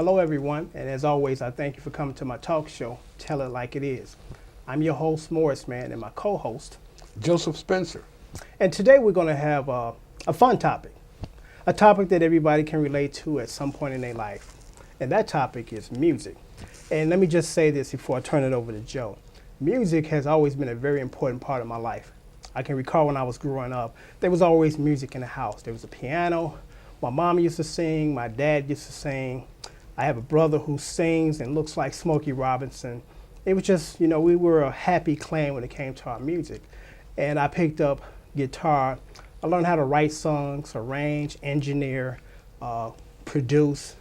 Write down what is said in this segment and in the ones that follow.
Hello, everyone, and as always, I thank you for coming to my talk show, Tell It Like It Is. I'm your host, Morris Man, and my co-host, Joseph Spencer. and today we're going to have a fun topic, a topic that everybody can relate to at some point in their life, and that topic is music. And let me just say this before I turn it over to Joe. Music has always been a very important part of my life. I can recall when I was growing up, there was always music in the house. There was a piano. My mom used to sing. My dad used to sing. I have a brother who sings and looks like Smokey Robinson. It was just, we were a happy clan when it came to our music. And I picked up guitar. I learned how to write songs, arrange, engineer, produce.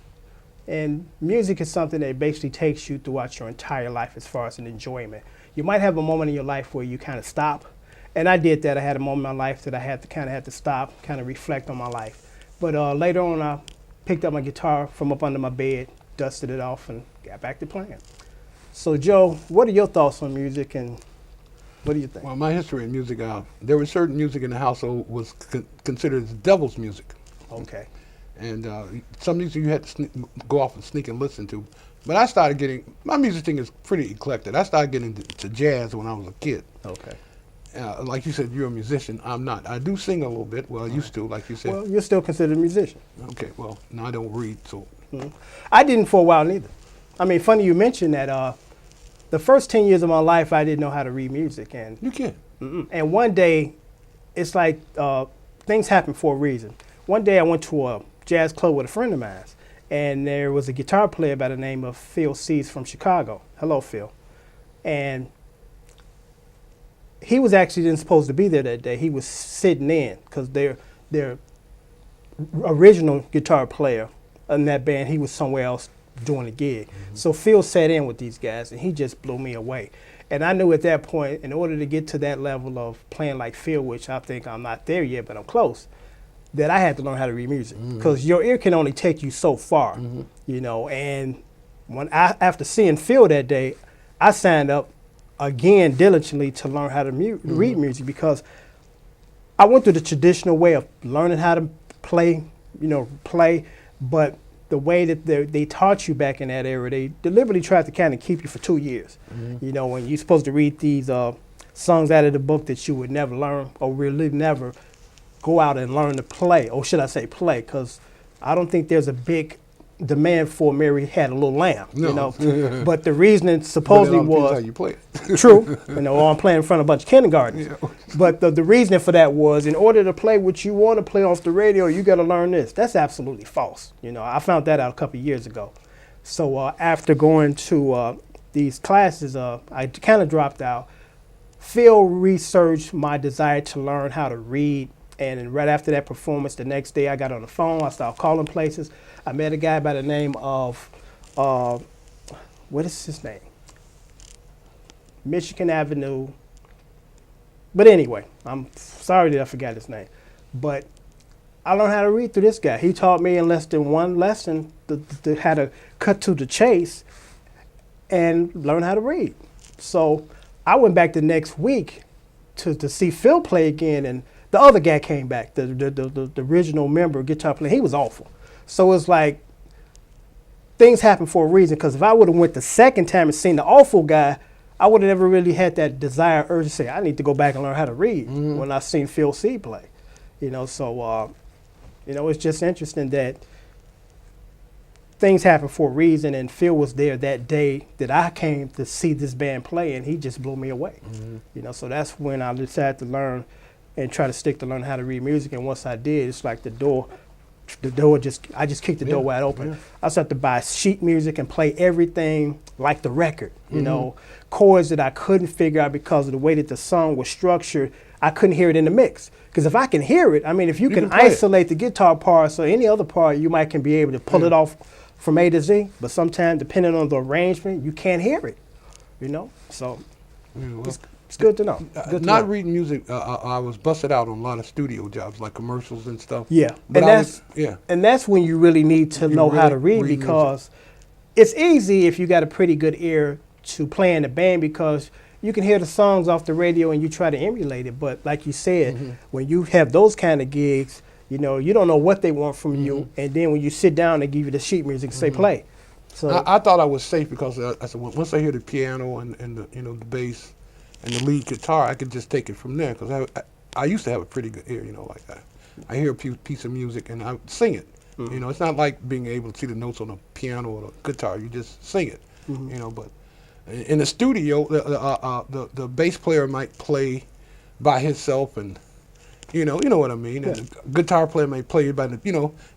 And music is something that basically takes you throughout your entire life as far as an enjoyment. You might have a moment in your life where you kind of stop. And I did that. I had a moment in my life that I had to stop, kind of reflect on my life. But later on, I picked up my guitar from up under my bed, dusted it off, and got back to playing. So, Joe, what are your thoughts on music, and what do you think? Well, my history in music, there was certain music in the household was considered the devil's music. Okay. And some music you had to go off and sneak and listen to. But I started my music thing is pretty eclectic. I started getting to jazz when I was a kid. Okay. Like you said, you're a musician. I'm not. I do sing a little bit. Well, I used to, like you said. Well, you're still considered a musician. Okay, well, no, I don't read, so. I didn't for a while neither. I mean, funny you mentioned that. The first 10 years of my life, I didn't know how to read music. And You can. And one day, it's like things happen for a reason. One day I went to a jazz club with a friend of mine, and there was a guitar player by the name of Phil Cease from Chicago. Hello, Phil. And he was actually supposed to be there that day. He was sitting in because their original guitar player in that band, he was somewhere else doing a gig. So Phil sat in with these guys, and he just blew me away. And I knew at that point, in order to get to that level of playing like Phil, which I think I'm not there yet, but I'm close, that I had to learn how to read music because your ear can only take you so far, And after seeing Phil that day, I signed up again diligently to learn how to read music because I went through the traditional way of learning how to play, but the way that they taught you back in that era, they deliberately tried to kind of keep you for 2 years. When you're supposed to read these songs out of the book that you would never learn or really never go out and learn to play, or should I say play, because I don't think there's a big demand for Mary Had a Little Lamb, But the reasoning supposedly was how you play it. true, or I'm playing in front of a bunch of kindergartens. Yeah. But the reasoning for that was, in order to play what you want to play off the radio, you got to learn this. That's absolutely false. I found that out a couple of years ago. So after going to these classes, I kind of dropped out. Phil researched my desire to learn how to read. And then right after that performance, the next day I got on the phone. I started calling places. I met a guy by the name of, what is his name? Michigan Avenue. But anyway, I'm sorry that I forgot his name. But I learned how to read through this guy. He taught me in less than one lesson how to cut to the chase and learn how to read. So I went back the next week to see Phil play again, and the other guy came back, the original member, guitar player. He was awful. So it's like things happen for a reason, because if I would have went the second time and seen the awful guy, I would have never really had that desire, urge to say, I need to go back and learn how to read when I seen Phil C play. So it's just interesting that things happen for a reason, and Phil was there that day that I came to see this band play, and he just blew me away. So that's when I decided to learn and try to stick to learn how to read music. And once I did, it's like I just kicked the door wide open. I started to buy sheet music and play everything like the record, chords that I couldn't figure out because of the way that the song was structured. I couldn't hear it in the mix. Because if I can hear it, I mean, if you can isolate the guitar parts or any other part, you might can be able to pull it off from A to Z. But sometimes, depending on the arrangement, you can't hear it, So it's good to know. Good to know. Reading music, I was busted out on a lot of studio jobs, like commercials and stuff. Yeah, and that's when you really need to know how to read because it's easy if you got a pretty good ear to play in the band because you can hear the songs off the radio and you try to emulate it. But like you said, when you have those kind of gigs, you don't know what they want from you. And then when you sit down, they give you the sheet music and say play. So I thought I was safe because I said once I hear the piano and the the bass and the lead guitar, I could just take it from there because I used to have a pretty good ear, like that. I hear a piece of music and I sing it. It's not like being able to see the notes on the piano or the guitar. You just sing it. But in the studio, the bass player might play by himself and. You know what I mean. Yeah. And the guitar player may play by and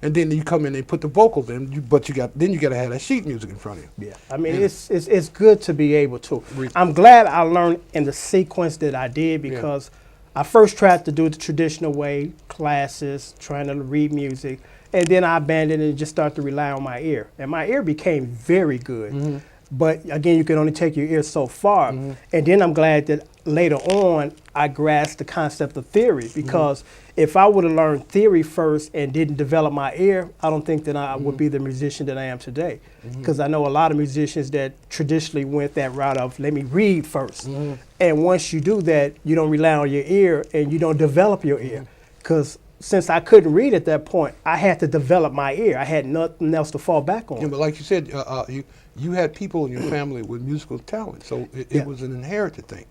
then you come in and put the vocals in. But you got to have that sheet music in front of you. yeah, I mean, Yeah. it's good to be able to. I'm glad I learned in the sequence that I did because I first tried to do it the traditional way, classes, trying to read music, and then I abandoned it and just started to rely on my ear. And my ear became very good. But again, you can only take your ear so far. And then I'm glad that later on I grasped the concept of theory because if I would have learned theory first and didn't develop my ear, I don't think that I would be the musician that I am today. Because I know a lot of musicians that traditionally went that route of let me read first. And once you do that, you don't rely on your ear and you don't develop your ear. Because since I couldn't read at that point, I had to develop my ear. I had nothing else to fall back on. Yeah, but like you said, you had people in your family with musical talent, so it was an inherited thing.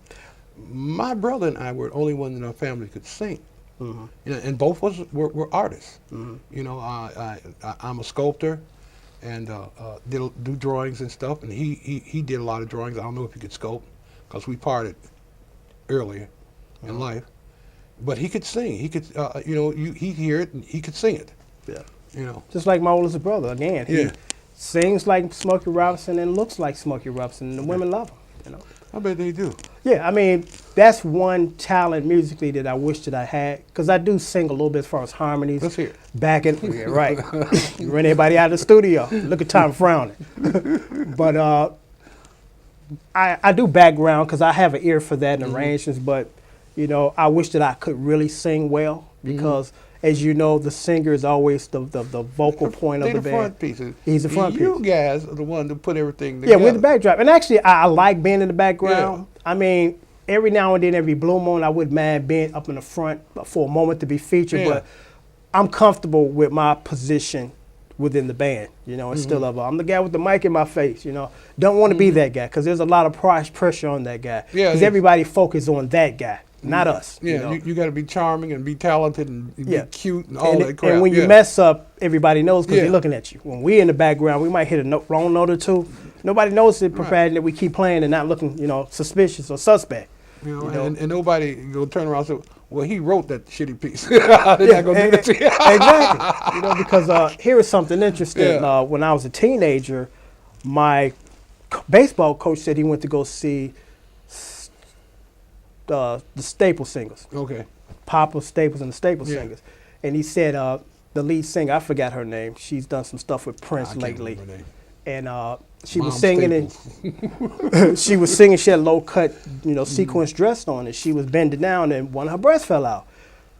My brother and I were the only one in our family could sing, and both of us were artists. I'm a sculptor, and do drawings and stuff, and he did a lot of drawings. I don't know if he could sculpt, because we parted earlier in life. But he could sing. He could, he'd hear it and he could sing it. Yeah. Just like my oldest brother. Again, he sings like Smokey Robinson and looks like Smokey Robinson, and the women love him. I bet they do. Yeah, I mean, that's one talent musically that I wish that I had, because I do sing a little bit as far as harmonies. Let's hear it. Back in, yeah, right. You run everybody out of the studio. Look at Tom frowning. But I do background because I have an ear for that and arrangements, but I wish that I could really sing well because, as you know, the singer is always the vocal point of the band. Front pieces. He's the front piece. You guys are the one to put everything together. Yeah, with the backdrop. And actually, I like being in the background. Yeah. I mean, every now and then, every blue moon, I wouldn't mind being up in the front for a moment to be featured, but I'm comfortable with my position within the band, instead of I'm the guy with the mic in my face, Don't want to be that guy because there's a lot of pressure on that guy. Yeah, because everybody focuses on that guy. Not us. Yeah, you got to be charming and be talented and be cute and all that crap. And when you mess up, everybody knows because they're looking at you. When we're in the background, we might hit a wrong note or two. Nobody notices it, provided that we keep playing and not looking, suspicious or suspect. And nobody go turn around and say, well, he wrote that shitty piece. They're not going to do that to you. Exactly. Because here is something interesting. When I was a teenager, my baseball coach said he went to go see the Staple Singers. Okay. Papa Staples and the Staple Singers. And he said the lead singer, I forgot her name. She's done some stuff with Prince lately. And she was singing and she was singing. She had low cut, sequence dress on, and she was bending down, and one of her breasts fell out.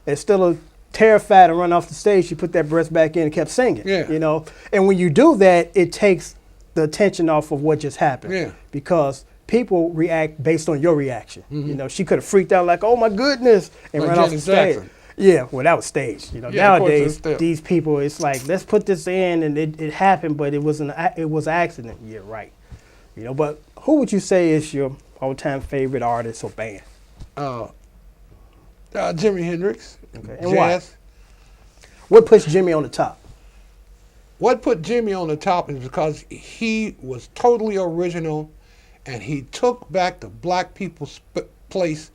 And still terrified to run off the stage, she put that breast back in and kept singing. And when you do that, it takes the attention off of what just happened. Because people react based on your reaction. She could have freaked out like, "Oh my goodness," and run off the stage. Yeah, well, that was staged. Nowadays these people, it's like, let's put this in, and it happened, but it was an accident. Yeah, right. But who would you say is your all-time favorite artist or band? Jimi Hendrix. Okay, and jazz. Why? What puts Jimmy on the top? What put Jimmy on the top is because he was totally original, and he took back the black people's place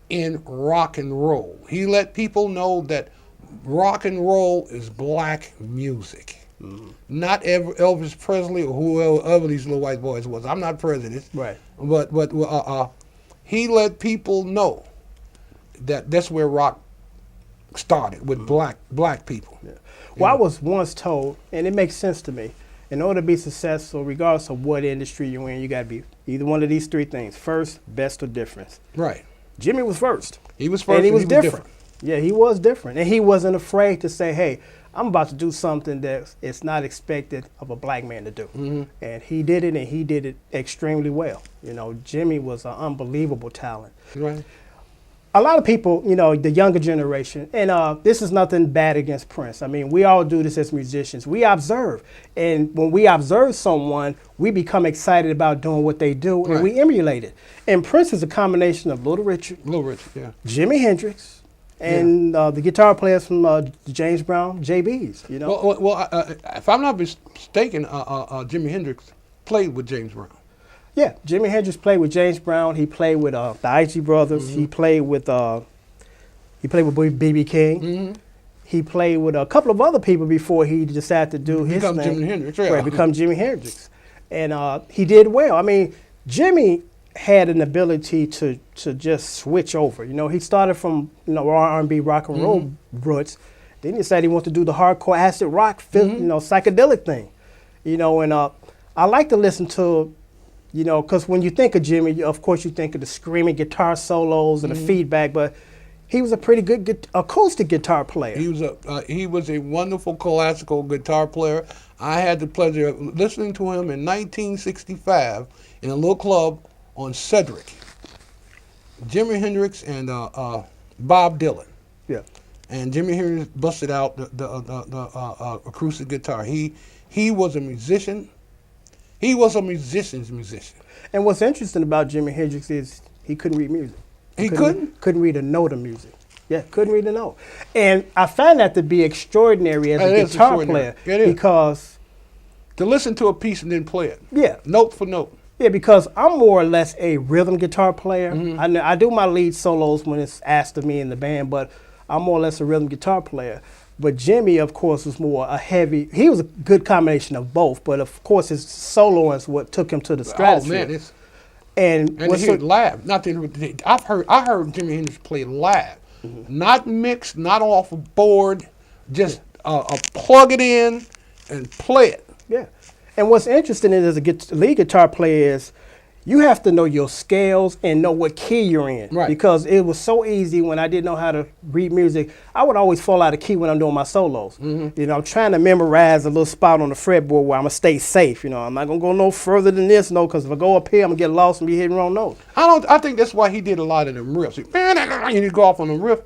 in rock and roll. He let people know that rock and roll is black music. Not Elvis Presley or whoever these little white boys was. I'm not president. Right. But he let people know that that's where rock started, with black people. Yeah. Well, I was once told, and it makes sense to me, in order to be successful, regardless of what industry you're in, you got to be either one of these three things: first, best, or difference. Right. Jimmy was first. He was first, and he was different. Yeah, he was different, and he wasn't afraid to say, "Hey, I'm about to do something that it's not expected of a black man to do." And he did it, and he did it extremely well. Jimmy was an unbelievable talent. Right. a lot of people, you know, the younger generation, and this is nothing bad against Prince. I mean, we all do this as musicians. We observe, and when we observe someone, we become excited about doing what they do, and Right. we emulate it. And Prince is a combination of Little Richard, Little Richard, yeah. Jimi Hendrix, and the guitar players from James Brown, JB's. You know, If I'm not mistaken, Jimi Hendrix played with James Brown. yeah, Jimi Hendrix played with James Brown. He played with the Isley Brothers. Mm-hmm. He played with BB King. Mm-hmm. He played with a couple of other people before he decided to do his Become thing. Jimi Hendrix, yeah. Right, become Jimi Hendrix, and he did well. I mean, Jimmy had an ability to just switch over. You know, he started from R&B, rock and roll roots. Then he decided he wanted to do the hardcore acid rock, psychedelic thing. You know, and I like to listen to. You know, because when you think of Jimmy, of course you think of the screaming guitar solos and the feedback, but he was a pretty good acoustic guitar player. He was a wonderful classical guitar player. I had the pleasure of listening to him in 1965 in a little club on Cedric. Jimi Hendrix and Bob Dylan. Yeah. And Jimi Hendrix busted out the acoustic guitar. He was a musician. He was a musician's musician. And what's interesting about Jimi Hendrix is he couldn't read music. He couldn't? Couldn't read a note of music. Yeah, couldn't read a note. And I find that to be extraordinary as It a is guitar extraordinary. player. It is. Because, To listen to a piece and then play it. yeah. Note for note. Yeah, because I'm more or less a rhythm guitar player. Mm-hmm. I do my lead solos when it's asked of me in the band, but I'm more or less a rhythm guitar player. But Jimmy, of course, was more a heavy. He was a good combination of both, but of course, his soloing is what took him to the stratosphere. Oh man, and and what's he so- would live. I heard Jimi Hendrix play live, not mixed, not off a board, just plug it in and play it. Yeah. And what's interesting is as a lead guitar player is you have to know your scales and know what key you're in. Right. Because it was so easy when I didn't know how to read music. I would always fall out of key when I'm doing my solos. You know, I'm trying to memorize a little spot on the fretboard where I'm going to stay safe. You know, I'm not going to go no further than this, because if I go up here, I'm going to get lost and be hitting wrong notes. I think that's why he did a lot of them riffs. You go off on the riff.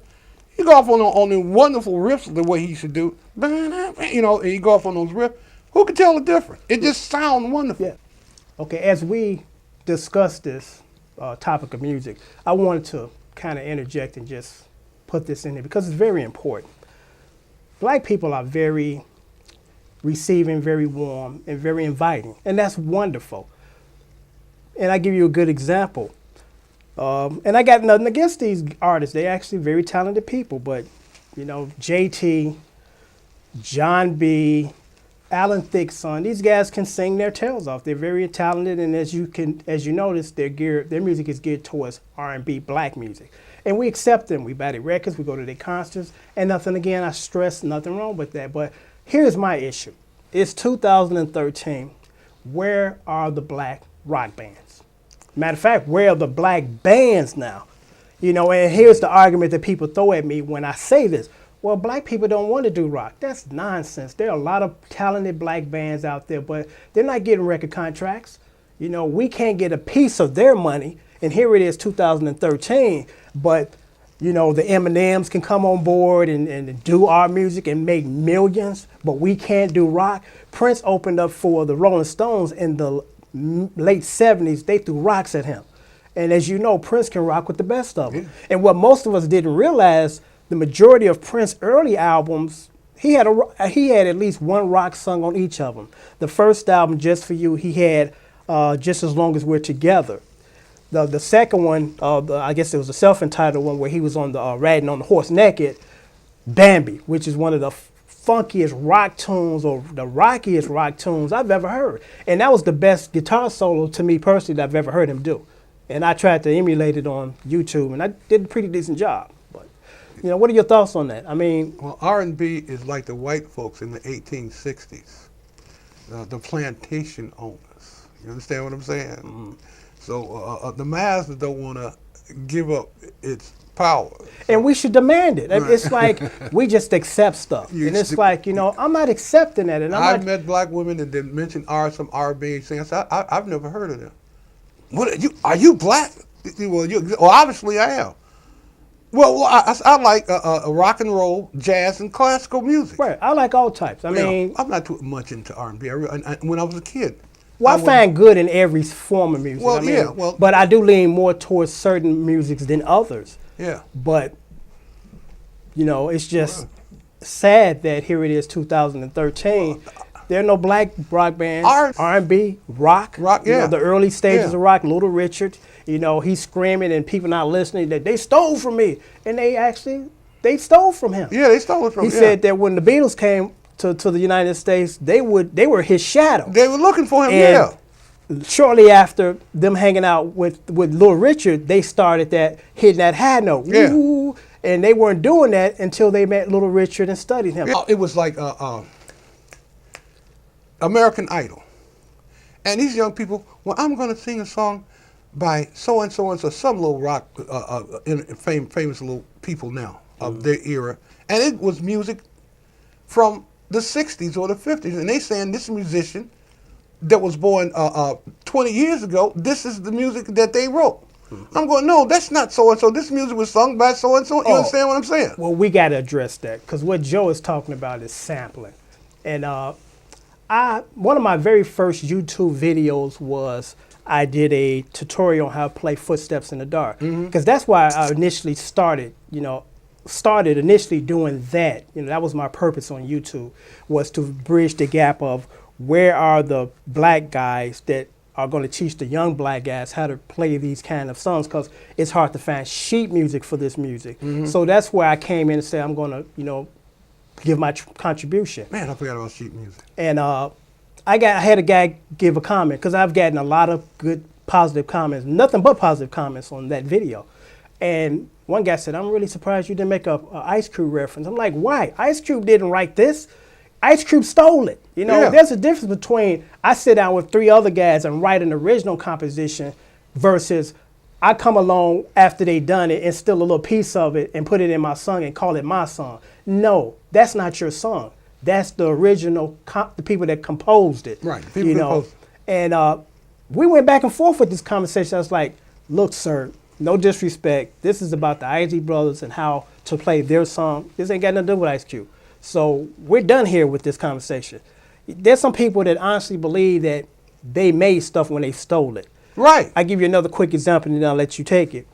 You go off on the wonderful riffs the way he should do. You know, and you go off on those riffs. Who can tell the difference? It just sounds wonderful. Yeah. Okay, as we discuss this topic of music, I wanted to kind of interject and just put this in there because it's very important. Black people are very receiving, very warm, and very inviting, and that's wonderful. And I give you a good example. And I got nothing against these artists. They're actually very talented people, but you know, JT, John B., Alan Thickson, these guys can sing their tails off. They're very talented, and as you notice, their music is geared towards R&B black music. And we accept them. We buy their records, we go to their concerts, and nothing, again, I stress nothing wrong with that. But here's my issue. It's 2013. Where are the black rock bands? Matter of fact, where are the black bands now? You know, and here's the argument that people throw at me when I say this. Well, black people don't want to do rock. That's nonsense. There are a lot of talented black bands out there, but they're not getting record contracts. You know, we can't get a piece of their money. And here it is, 2013. But, you know, the Eminems can come on board and do our music and make millions, but we can't do rock. Prince opened up for the Rolling Stones in the late 70s. They threw rocks at him. And as you know, Prince can rock with the best of them. Yeah. And what most of us didn't realize, the majority of Prince's early albums, he had at least one rock song on each of them. The first album, Just For You, he had Just As Long As We're Together. The second one, I guess it was a self-entitled one where he was on the riding on the horse naked, Bambi, which is one of the funkiest rock tunes or the rockiest rock tunes I've ever heard. And that was the best guitar solo to me personally that I've ever heard him do. And I tried to emulate it on YouTube, and I did a pretty decent job. But, you know, what are your thoughts on that? I mean, well, R&B is like the white folks in the 1860s, the plantation owners. You understand what I'm saying? Mm-hmm. So the masses don't want to give up its power. And we should demand it. Right. It's like we just accept stuff. And it's like, you know, I'm not accepting that. And I've met black women that didn't mention some R&B singers. I've never heard of them. What are you black? Well, obviously I am. Well, I like rock and roll, jazz, and classical music. Right. I like all types. I You know, mean, I'm not too much into R&B. When I was a kid, well, I would- find good in every form of music. Well, I mean, yeah, well- but I do lean more towards certain musics than others. yeah. But you know, it's just sad that here it is, 2013. There are no black rock bands, R&B, rock. Rock, You know, yeah. the early stages Yeah. of rock. Little Richard. You know, he's screaming and people not listening that they stole from me, and they stole from him. Yeah, they stole it from. He yeah. said that when the Beatles came to the United States, they were his shadow. They were looking for him. And yeah. shortly after them hanging out with Little Richard, they started that hitting that high note. Yeah. Woo, and they weren't doing that until they met Little Richard and studied him. It was like American Idol. And these young people, well, I'm going to sing a song by so and so, some little rock, famous little people now of their era. And it was music from the 60s or the 50s. And they saying this musician that was born 20 years ago, this is the music that they wrote. I'm going, no, that's not so and so. This music was sung by so and so. You understand what I'm saying? Well, we got to address that because what Joe is talking about is sampling. And one of my very first YouTube videos was I did a tutorial on how to play Footsteps in the Dark because that's why I initially started initially doing that. You know, that was my purpose on YouTube, was to bridge the gap of where are the black guys that are going to teach the young black guys how to play these kind of songs, because it's hard to find sheet music for this music. So that's where I came in and said I'm going to, give my contribution. Man, I forgot about sheet music. And I had a guy give a comment, because I've gotten a lot of good positive comments, nothing but positive comments on that video. And one guy said, I'm really surprised you didn't make a Ice Cube reference. I'm like, why? Ice Cube didn't write this. Ice Cube stole it. Yeah. There's a difference between I sit down with 3 other guys and write an original composition versus I come along after they done it and steal a little piece of it and put it in my song and call it my song. No, that's not your song. That's the original, the people that composed it. Right, the people composed it. And we went back and forth with this conversation. I was like, look, sir, no disrespect. This is about the Isley Brothers and how to play their song. This ain't got nothing to do with Ice Cube. So we're done here with this conversation. There's some people that honestly believe that they made stuff when they stole it. Right. I give you another quick example and then I'll let you take it.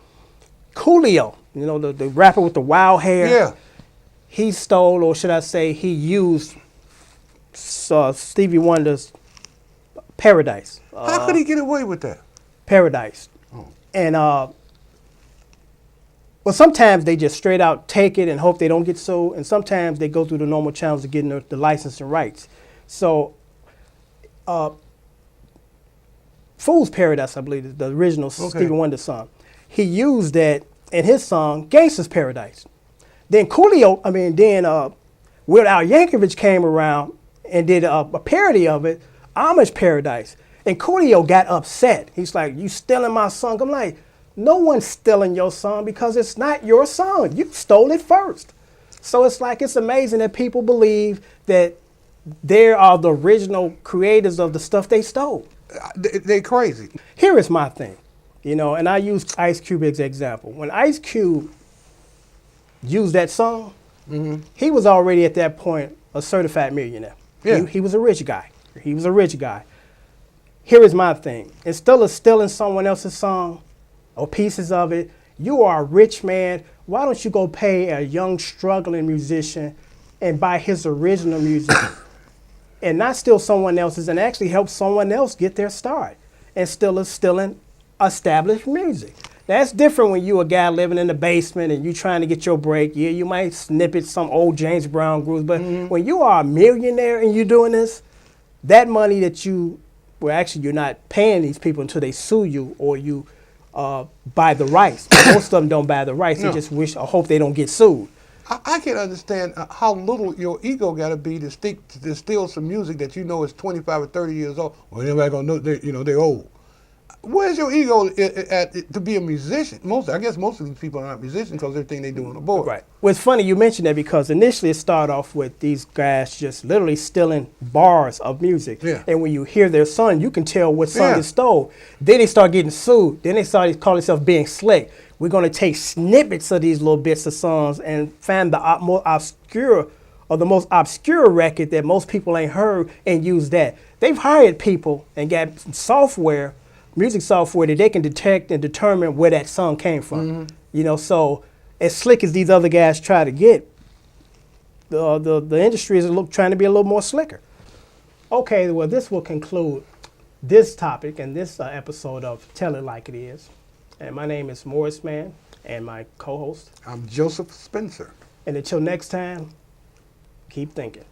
Coolio, the rapper with the wild hair. Yeah. He stole, or should I say, he used Stevie Wonder's Paradise. How could he get away with that? Paradise. Oh. And well, sometimes they just straight out take it and hope they don't get sued, and sometimes they go through the normal channels of getting the license and rights. So, Fool's Paradise, I believe, is the original Stevie Wonder song. He used that in his song, Gangsta's Paradise. Then Weird Al Yankovic came around and did a parody of it, Amish Paradise. And Coolio got upset. He's like, you stealing my song? I'm like, no one's stealing your song because it's not your song. You stole it first. So it's amazing that people believe that they are the original creators of the stuff they stole. They crazy. Here is my thing, and I use Ice Cube as an example. When Ice Cube used that song, he was already at that point a certified millionaire. Yeah. He was a rich guy. Here is my thing. Instead of stealing someone else's song or pieces of it, you are a rich man. Why don't you go pay a young struggling musician and buy his original music and not steal someone else's and actually help someone else get their start and still stealing established music? That's different when you a guy living in the basement and you trying to get your break. Yeah, you might snippet some old James Brown grooves, but when you are a millionaire and you're doing this, that money that actually you're not paying these people until they sue you or you buy the rights. Most of them don't buy the rights. No. They just wish or hope they don't get sued. I can't understand how little your ego got to be to steal some music that you know is 25 or 30 years old. Well, anybody gonna know? They're old. Where's your ego to be a musician? I guess most of these people are not musicians because everything they do on the board. Right. Well, it's funny you mentioned that because initially it started off with these guys just literally stealing bars of music. Yeah. And when you hear their song, you can tell what song Yeah. is stole. Then they start getting sued. Then they started calling themselves being slick. We're going to take snippets of these little bits of songs and find the more obscure or the most obscure record that most people ain't heard and use that. They've hired people and got software, music software, that they can detect and determine where that song came from. You know, so as slick as these other guys try to get, the industry is trying to be a little more slicker. Okay, well, this will conclude this topic and this episode of Tell It Like It Is. And my name is Morris Mann, and my co-host. I'm Joseph Spencer. And until next time, keep thinking.